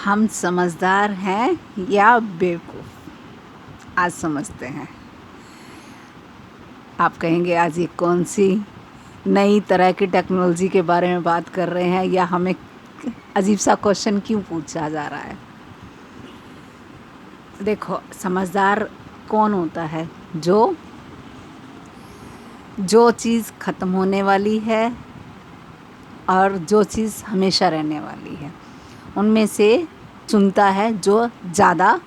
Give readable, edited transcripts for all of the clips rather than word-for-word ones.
हम समझदार हैं या बेवकूफ़, आज समझते हैं। आप कहेंगे आज ये कौन सी नई तरह की टेक्नोलॉजी के बारे में बात कर रहे हैं, या हमें अजीब सा क्वेश्चन क्यों पूछा जा रहा है। देखो, समझदार कौन होता है? जो चीज़ ख़त्म होने वाली है और जो चीज़ हमेशा रहने वाली है, उनमें से चुनता है जो ज़्यादा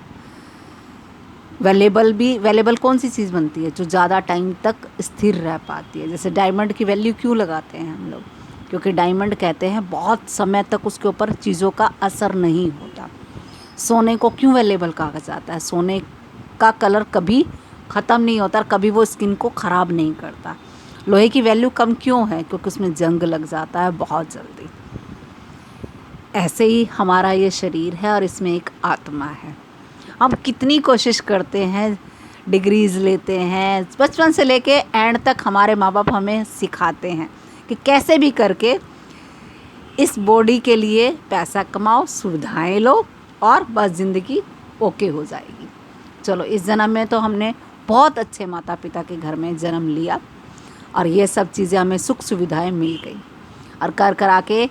वैल्यूएबल कौन सी चीज़ बनती है, जो ज़्यादा टाइम तक स्थिर रह पाती है। जैसे डायमंड की वैल्यू क्यों लगाते हैं हम लोग? क्योंकि डायमंड कहते हैं बहुत समय तक उसके ऊपर चीज़ों का असर नहीं होता। सोने को क्यों वैल्यूएबल कहा जाता है? सोने का कलर कभी ख़त्म नहीं होता, कभी वो स्किन को ख़राब नहीं करता। लोहे की वैल्यू कम क्यों है? क्योंकि उसमें जंग लग जाता है बहुत जल्दी। ऐसे ही हमारा ये शरीर है और इसमें एक आत्मा है। हम कितनी कोशिश करते हैं, डिग्रीज़ लेते हैं, बचपन से लेके एंड तक हमारे माँ बाप हमें सिखाते हैं कि कैसे भी करके इस बॉडी के लिए पैसा कमाओ, सुविधाएं लो और बस ज़िंदगी ओके हो जाएगी। चलो, इस जन्म में तो हमने बहुत अच्छे माता पिता के घर में जन्म लिया और ये सब चीज़ें हमें सुख सुविधाएं मिल गई, और कर कर आके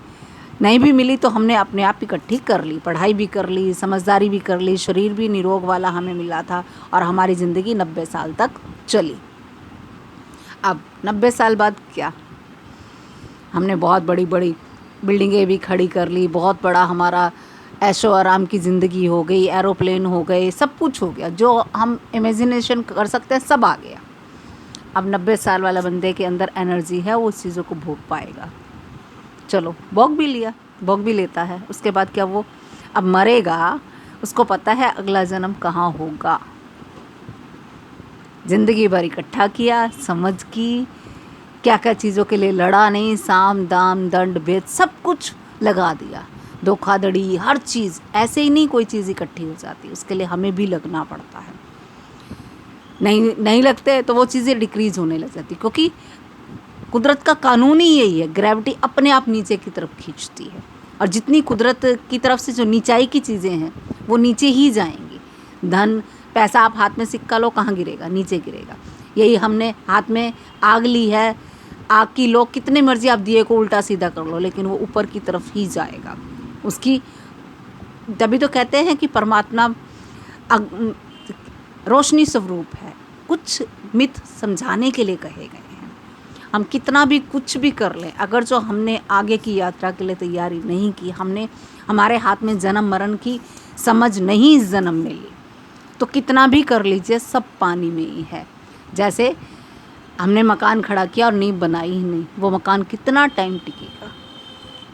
नहीं भी मिली तो हमने अपने आप इकट्ठी कर ली, पढ़ाई भी कर ली, समझदारी भी कर ली, शरीर भी निरोग वाला हमें मिला था और हमारी ज़िंदगी 90 साल तक चली। अब 90 साल बाद क्या? हमने बहुत बड़ी बड़ी बिल्डिंगें भी खड़ी कर ली, बहुत बड़ा हमारा ऐशो आराम की ज़िंदगी हो गई, एरोप्लेन हो गए, सब कुछ हो गया, जो हम इमेजिनेशन कर सकते हैं सब आ गया। अब 90 साल वाला बंदे के अंदर एनर्जी है, वो उस चीज़ों को भोग पाएगा। चलो, भोग भी लिया, भोग भी लेता है, उसके बाद क्या? वो अब मरेगा, उसको पता है अगला जन्म कहाँ होगा। ज़िंदगी भर इकट्ठा किया, समझ की, क्या क्या चीज़ों के लिए लड़ा नहीं, साम दाम दंड भेद सब कुछ लगा दिया, धोखाधड़ी, हर चीज़। ऐसे ही नहीं कोई चीज़ इकट्ठी हो जाती, उसके लिए हमें भी लगना पड़ता है। नहीं लगते तो वो चीज़ें डिक्रीज़ होने लग जाती, क्योंकि कुदरत का कानून ही यही है, ग्रेविटी अपने आप नीचे की तरफ खींचती है, और जितनी कुदरत की तरफ से जो नीचाई की चीज़ें हैं वो नीचे ही जाएंगी। धन पैसा, आप हाथ में सिक्का लो, कहाँ गिरेगा? नीचे गिरेगा। यही हमने हाथ में आग ली है, आग की लो, कितने मर्जी आप दिए को उल्टा सीधा कर लो, लेकिन वो ऊपर की तरफ ही जाएगा। उसकी तभी तो कहते हैं कि परमात्मा रोशनी स्वरूप है। कुछ मिथ समझाने के लिए कहे गए हैं। हम कितना भी कुछ भी कर लें, अगर जो हमने आगे की यात्रा के लिए तैयारी नहीं की, हमने हमारे हाथ में जन्म मरण की समझ नहीं इस जन्म में ली, तो कितना भी कर लीजिए सब पानी में ही है। जैसे हमने मकान खड़ा किया और नींव बनाई ही नहीं, वो मकान कितना टाइम टिकेगा।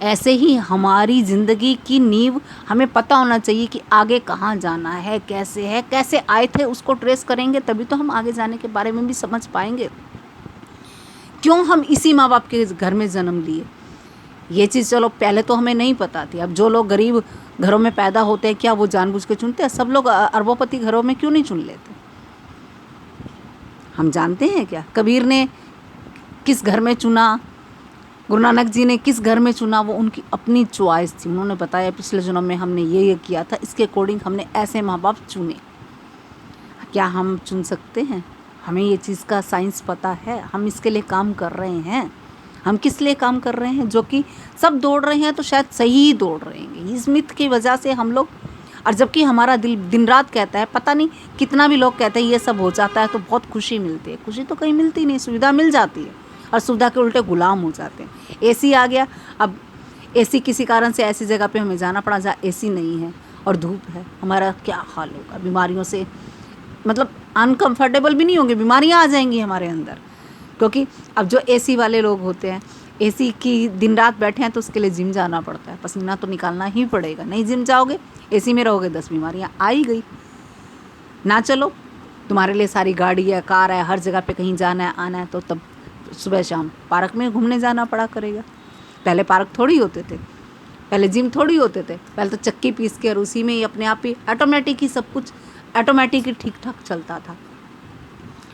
ऐसे ही हमारी ज़िंदगी की नींव हमें पता होना चाहिए कि आगे कहाँ जाना है, कैसे आए थे, उसको ट्रेस करेंगे तभी तो हम आगे जाने के बारे में भी समझ पाएंगे। क्यों हम इसी माँ बाप के घर में जन्म लिए, ये चीज़ चलो पहले तो हमें नहीं पता थी। अब जो लोग गरीब घरों में पैदा होते हैं, क्या वो जानबूझ के चुनते हैं? सब लोग अरबोपति घरों में क्यों नहीं चुन लेते? हम जानते हैं क्या कबीर ने किस घर में चुना, गुरु नानक जी ने किस घर में चुना? वो उनकी अपनी चॉइस थी। उन्होंने बताया पिछले जन्म में हमने ये किया था, इसके अकॉर्डिंग हमने ऐसे माँ बाप चुने। क्या हम चुन सकते हैं? हमें ये चीज़ का साइंस पता है, हम इसके लिए काम कर रहे हैं। हम किस लिए काम कर रहे हैं? जो कि सब दौड़ रहे हैं तो शायद सही ही दौड़ रहे हैं। इस मिथ की वजह से हम लोग, और जबकि हमारा दिल दिन रात कहता है, पता नहीं कितना भी लोग कहते हैं ये सब हो जाता है तो बहुत खुशी मिलती है। खुशी तो कहीं मिलती नहीं, सुविधा मिल जाती है और सुविधा के उल्टे गुलाम हो जाते हैं। एसी आ गया, अब एसी किसी कारण से ऐसी जगह पे हमें जाना पड़ा जहाँ एसी नहीं है और धूप है, हमारा क्या हाल होगा? बीमारियों से मतलब अनकंफर्टेबल भी नहीं होंगे, बीमारियाँ आ जाएंगी हमारे अंदर। क्योंकि अब जो एसी वाले लोग होते हैं, एसी की दिन रात बैठे हैं तो उसके लिए जिम जाना पड़ता है, पसीना तो निकालना ही पड़ेगा। नहीं जिम जाओगे, एसी में रहोगे, 10 बीमारियाँ आ ही गई। ना चलो, तुम्हारे लिए सारी गाड़ी है, कार है, हर जगह पे कहीं जाना है आना है, तो तब सुबह शाम पार्क में घूमने जाना पड़ा करेगा। पहले पार्क थोड़ी होते थे, पहले जिम थोड़ी होते थे, पहले तो चक्की पीस के और उसी में ही अपने आप ही ऑटोमेटिक ही सब कुछ ऑटोमेटिक ही ठीक ठाक चलता था।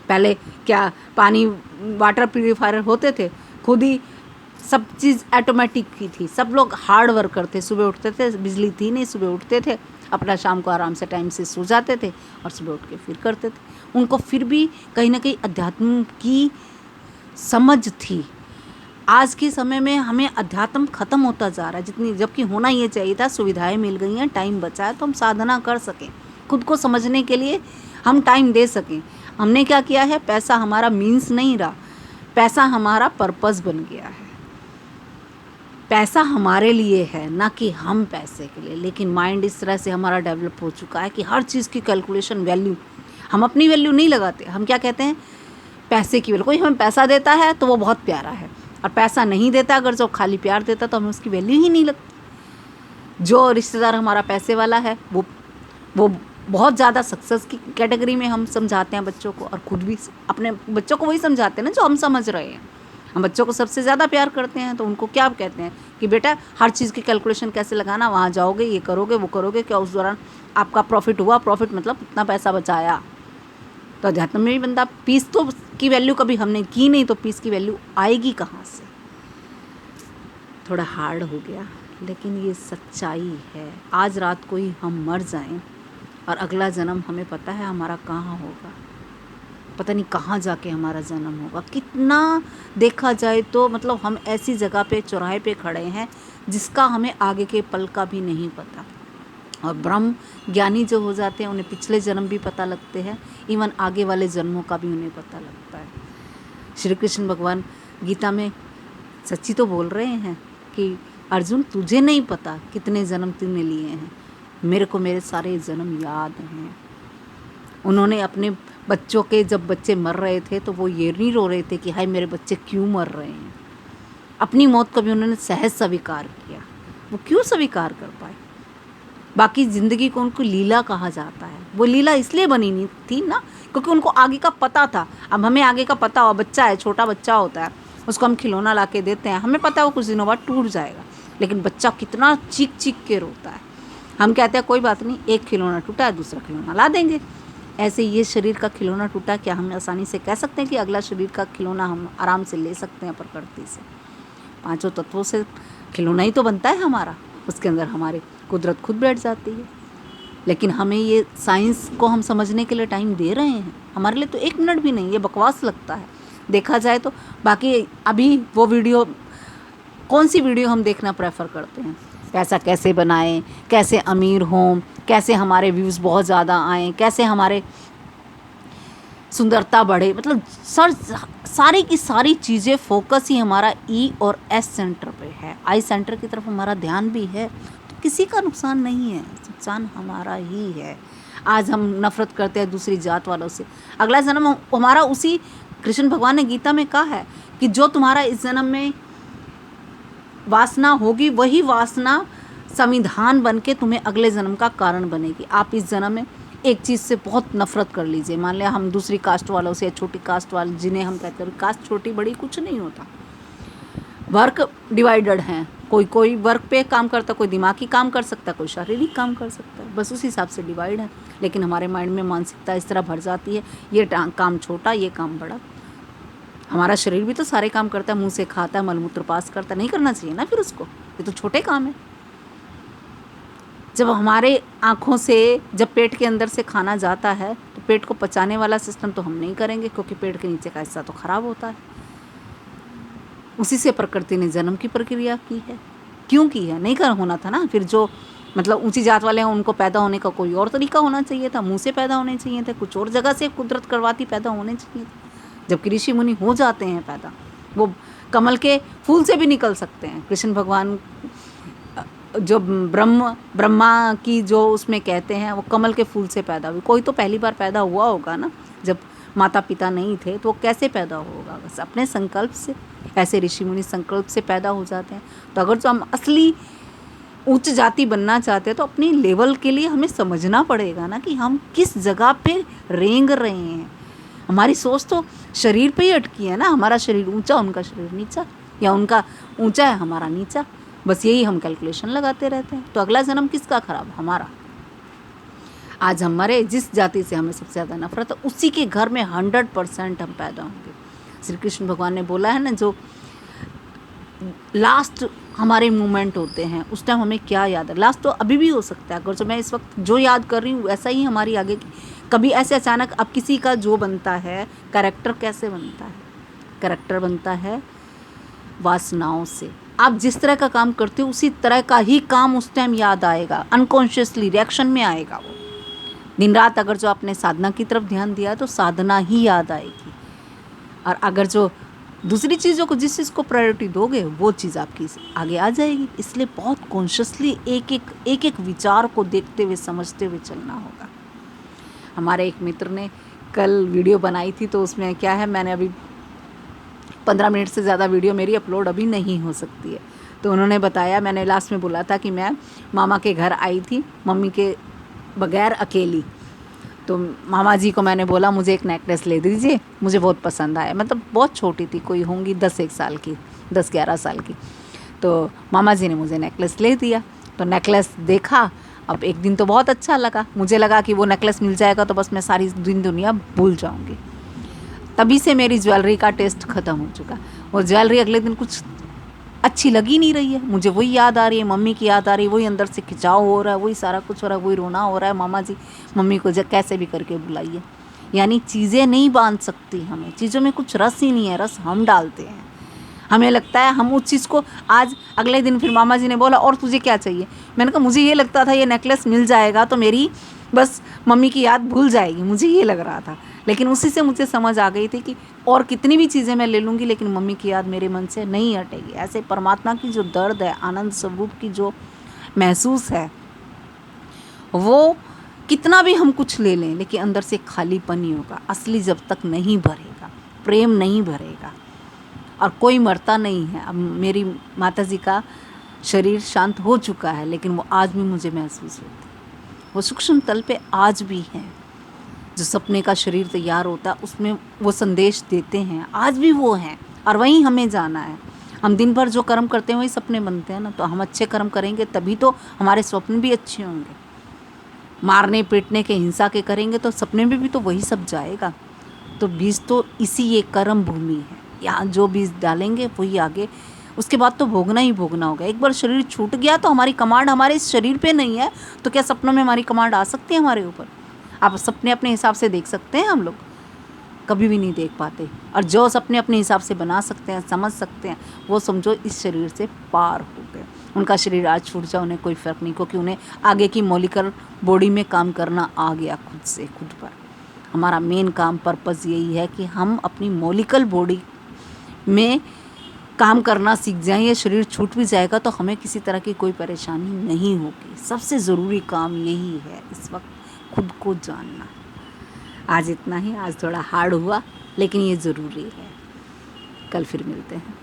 पहले क्या पानी वाटर प्यूरीफायर होते थे, खुद ही सब चीज़ ऑटोमेटिक की थी, सब लोग हार्ड वर्कर थे, सुबह उठते थे, बिजली थी नहीं, सुबह उठते थे, अपना शाम को आराम से टाइम से सो जाते थे और सुबह उठ के फिर करते थे। उनको फिर भी कहीं ना कहीं अध्यात्म की समझ थी। आज के समय में हमें अध्यात्म खत्म होता जा रहा है, जितनी जबकि होना ये चाहिए था। सुविधाएं मिल गई हैं, टाइम बचा है तो हम साधना कर सकें, खुद को समझने के लिए हम टाइम दे सकें। हमने क्या किया है, पैसा हमारा मीन्स नहीं रहा, पैसा हमारा पर्पस बन गया है। पैसा हमारे लिए है, ना कि हम पैसे के लिए। लेकिन माइंड इस तरह से हमारा डेवलप हो चुका है कि हर चीज़ की कैलकुलेशन, वैल्यू, हम अपनी वैल्यू नहीं लगाते। हम क्या कहते हैं, पैसे की वैल्यू। कोई हमें पैसा देता है तो वो बहुत प्यारा है, और पैसा नहीं देता, अगर जो खाली प्यार देता तो हमें उसकी वैल्यू ही नहीं लगती। जो रिश्तेदार हमारा पैसे वाला है वो बहुत ज़्यादा सक्सेस की कैटेगरी में हम समझाते हैं बच्चों को, और खुद भी अपने बच्चों को वही समझाते हैं ना जो हम समझ रहे हैं। हम बच्चों को सबसे ज़्यादा प्यार करते हैं तो उनको क्या कहते हैं कि बेटा हर चीज़ की कैलकुलेशन कैसे लगाना, वहाँ जाओगे, ये करोगे, वो करोगे, क्या उस दौरान आपका प्रॉफिट हुआ, प्रॉफिट मतलब इतना पैसा बचाया। तो अध्यात्म में भी बंदा पीस तो की वैल्यू कभी हमने की नहीं, तो पीस की वैल्यू आएगी कहाँ से। थोड़ा हार्ड हो गया, लेकिन ये सच्चाई है। आज रात को ही हम मर जाएं और अगला जन्म हमें पता है हमारा कहाँ होगा, पता नहीं कहाँ जाके हमारा जन्म होगा। कितना देखा जाए तो मतलब हम ऐसी जगह पे, चौराहे पे खड़े हैं जिसका हमें आगे के पल का भी नहीं पता। और ब्रह्म ज्ञानी जो हो जाते हैं उन्हें पिछले जन्म भी पता लगते हैं, इवन आगे वाले जन्मों का भी उन्हें पता लगता है। श्री कृष्ण भगवान गीता में सच्ची तो बोल रहे हैं कि अर्जुन तुझे नहीं पता कितने जन्म तूने लिए हैं, मेरे को मेरे सारे जन्म याद हैं। उन्होंने अपने बच्चों के, जब बच्चे मर रहे थे तो वो ये नहीं रो रहे थे कि हाय मेरे बच्चे क्यों मर रहे हैं। अपनी मौत को भी उन्होंने सहज स्वीकार किया। वो क्यों स्वीकार कर पाए? बाकी ज़िंदगी को उनको लीला कहा जाता है। वो लीला इसलिए बनी नहीं थी ना क्योंकि उनको आगे का पता था। अब हमें आगे का पता हो, बच्चा है, छोटा बच्चा होता है, उसको हम खिलौना ला के देते हैं, हमें पता है वो कुछ दिनों बाद टूट जाएगा, लेकिन बच्चा कितना चीख चीख के रोता है। हम कहते हैं कोई बात नहीं, एक खिलौना टूटा है, दूसरा खिलौना ला देंगे। ऐसे ये शरीर का खिलौना टूटा, क्या हम आसानी से कह सकते हैं कि अगला शरीर का खिलौना हम आराम से ले सकते हैं प्रकृति से? पांचों तत्वों से खिलौना ही तो बनता है हमारा, उसके अंदर हमारी कुदरत खुद बैठ जाती है। लेकिन हमें ये साइंस को हम समझने के लिए टाइम दे रहे हैं, हमारे लिए तो 1 मिनट भी नहीं। ये बकवास लगता है देखा जाए तो। बाकी अभी वो वीडियो, कौन सी वीडियो हम देखना प्रेफर करते हैं? पैसा कैसे बनाएं, कैसे अमीर हों, कैसे हमारे व्यूज़ बहुत ज़्यादा आएँ, कैसे हमारे सुंदरता बढ़े, मतलब सारी की सारी चीज़ें फोकस ही हमारा ई और एस सेंटर पे है। आई सेंटर की तरफ हमारा ध्यान भी है तो किसी का नुकसान नहीं है, नुकसान हमारा ही है। आज हम नफ़रत करते हैं दूसरी जात वालों से, अगला जन्म हमारा उसी, कृष्ण भगवान ने गीता में कहा है कि जो तुम्हारा इस जन्म में वासना होगी वही वासना संविधान बन के तुम्हें अगले जन्म का कारण बनेगी। आप इस जन्म में एक चीज़ से बहुत नफरत कर लीजिए, मान लिया हम दूसरी कास्ट वालों से या छोटी कास्ट वाले, जिन्हें हम कहते हैं कास्ट छोटी बड़ी कुछ नहीं होता, वर्क डिवाइडेड हैं। कोई वर्क पे काम करता, कोई दिमागी काम कर सकता, कोई शारीरिक काम कर सकता है, बस उस हिसाब से डिवाइड है। लेकिन हमारे माइंड में मानसिकता इस तरह भर जाती है, ये काम छोटा, ये काम बड़ा। हमारा शरीर भी तो सारे काम करता है, मुंह से खाता है, मलमूत्र पास करता है, नहीं करना चाहिए ना फिर उसको, ये तो छोटे काम है। जब हमारे आँखों से, जब पेट के अंदर से खाना जाता है तो पेट को पचाने वाला सिस्टम तो हम नहीं करेंगे, क्योंकि पेट के नीचे का हिस्सा तो खराब होता है। उसी से प्रकृति ने जन्म की प्रक्रिया की है। क्यों की है? नहीं कर होना था ना। फिर जो मतलब ऊंची जात वाले हैं उनको पैदा होने का कोई और तरीका होना चाहिए था, मुंह से पैदा होने चाहिए थे, कुछ और जगह से कुदरत करवाती पैदा होने चाहिए थे। जबकि ऋषि मुनि हो जाते हैं पैदा, वो कमल के फूल से भी निकल सकते हैं। कृष्ण भगवान जो ब्रह्मा की जो उसमें कहते हैं, वो कमल के फूल से पैदा हुई। कोई तो पहली बार पैदा हुआ होगा ना, जब माता पिता नहीं थे, तो वो कैसे पैदा होगा? बस अपने संकल्प से। ऐसे ऋषि मुनि संकल्प से पैदा हो जाते हैं। तो अगर जो हम असली उच्च जाति बनना चाहते हैं तो अपनी लेवल के लिए हमें समझना पड़ेगा ना कि हम किस जगह पे रेंग रहे हैं। हमारी सोच तो शरीर पे ही अटकी है ना, हमारा शरीर ऊंचा, उनका शरीर नीचा, या उनका ऊंचा है, हमारा नीचा। बस यही हम कैलकुलेशन लगाते रहते हैं। तो अगला जन्म किसका खराब? हमारा। आज हमारे जिस जाति से हमें सबसे ज़्यादा नफरत है, उसी के घर में 100% हम पैदा होंगे। श्री कृष्ण भगवान ने बोला है ना, लास्ट हमारे मोमेंट होते हैं, उस टाइम हमें क्या याद है। लास्ट तो अभी भी हो सकता है, अगर जो मैं इस वक्त जो याद कर रही हूँ ऐसा ही हमारी आगे की कभी ऐसे अचानक। अब किसी का जो बनता है कैरेक्टर, कैसे बनता है कैरेक्टर, बनता है वासनाओं से। आप जिस तरह का काम करते हो उसी तरह का ही काम उस टाइम याद आएगा, अनकॉन्शियसली रिएक्शन में आएगा वो। दिन रात अगर जो आपने साधना की तरफ ध्यान दिया तो साधना ही याद आएगी, और अगर जो दूसरी चीज़ों को, जिस चीज़ को प्रायोरिटी दोगे वो चीज़ आपकी आगे आ जाएगी। इसलिए बहुत कॉन्शियसली एक एक विचार को देखते हुए समझते हुए चलना होगा। हमारे एक मित्र ने कल वीडियो बनाई थी, तो उसमें क्या है, मैंने अभी 15 मिनट से ज़्यादा वीडियो मेरी अपलोड अभी नहीं हो सकती है। तो उन्होंने बताया, मैंने लास्ट में बोला था कि मैं मामा के घर आई थी मम्मी के बगैर अकेली, तो मामा जी को मैंने बोला मुझे एक नेकलेस ले दीजिए, मुझे बहुत पसंद आया। मतलब बहुत छोटी थी, कोई होंगी 10-1 साल की, 10-11 साल की। तो मामा जी ने मुझे नेकलेस ले दिया। तो नेकलेस देखा, अब एक दिन तो बहुत अच्छा लगा, मुझे लगा कि वो नेकलेस मिल जाएगा तो बस मैं सारी दिन दुनिया भूल जाऊंगी। तभी से मेरी ज्वेलरी का टेस्ट ख़त्म हो चुका। वो ज्वेलरी अगले दिन कुछ अच्छी लगी नहीं रही है, मुझे वही याद आ रही है, मम्मी की याद आ रही है, वही अंदर से खिंचाव हो रहा है, वही सारा कुछ हो रहा है, वही रोना हो रहा है। मामा जी मम्मी को कैसे भी करके बुलाइए। यानी चीज़ें नहीं बांध सकती हमें, चीज़ों में कुछ रस ही नहीं है, रस हम डालते हैं। हमें लगता है हम उस चीज़ को आज, अगले दिन फिर मामा जी ने बोला और तुझे क्या चाहिए, मैंने कहा मुझे ये लगता था ये नेकलेस मिल जाएगा तो मेरी बस मम्मी की याद भूल जाएगी, मुझे ये लग रहा था। लेकिन उसी से मुझे समझ आ गई थी कि और कितनी भी चीज़ें मैं ले लूँगी लेकिन मम्मी की याद मेरे मन से नहीं हटेगी। ऐसे परमात्मा की जो दर्द है, आनंद स्वरूप की जो महसूस है, वो कितना भी हम कुछ ले लें लेकिन अंदर से खालीपन ही होगा। असली जब तक नहीं भरेगा, प्रेम नहीं भरेगा। और कोई मरता नहीं है। अब मेरी माता जी का शरीर शांत हो चुका है लेकिन वो आज भी मुझे महसूस होती है, वो सूक्ष्म तल पे आज भी हैं। जो सपने का शरीर तैयार होता है उसमें वो संदेश देते हैं, आज भी वो हैं और वहीं हमें जाना है। हम दिन भर जो कर्म करते हैं वही सपने बनते हैं ना, तो हम अच्छे कर्म करेंगे तभी तो हमारे स्वप्न भी अच्छे होंगे। मारने पीटने के, हिंसा के करेंगे तो सपने में भी तो वही सब जाएगा। तो बीज तो इसी ये कर्म भूमि है, यहाँ जो बीज डालेंगे वही आगे, उसके बाद तो भोगना ही भोगना होगा। एक बार शरीर छूट गया तो हमारी कमांड हमारे इस शरीर पे नहीं है, तो क्या सपनों में हमारी कमांड आ सकती है हमारे ऊपर? आप सपने अपने हिसाब से देख सकते हैं, हम लोग कभी भी नहीं देख पाते। और जो सपने अपने हिसाब से बना सकते हैं, समझ सकते हैं, वो समझो इस शरीर से पार हो गए। उनका शरीर आज छूट जाए उन्हें कोई फ़र्क नहीं, क्योंकि उन्हें आगे की मॉलिक्यूलर बॉडी में काम करना आ गया खुद से, खुद पर। हमारा मेन काम, पर्पज़ यही है कि हम अपनी मॉलिक्यूलर बॉडी में काम करना सीख जाएं। ये शरीर छूट भी जाएगा तो हमें किसी तरह की कोई परेशानी नहीं होगी। सबसे ज़रूरी काम यही है इस वक्त, खुद को जानना। आज इतना ही, आज थोड़ा हार्ड हुआ लेकिन ये ज़रूरी है। कल फिर मिलते हैं।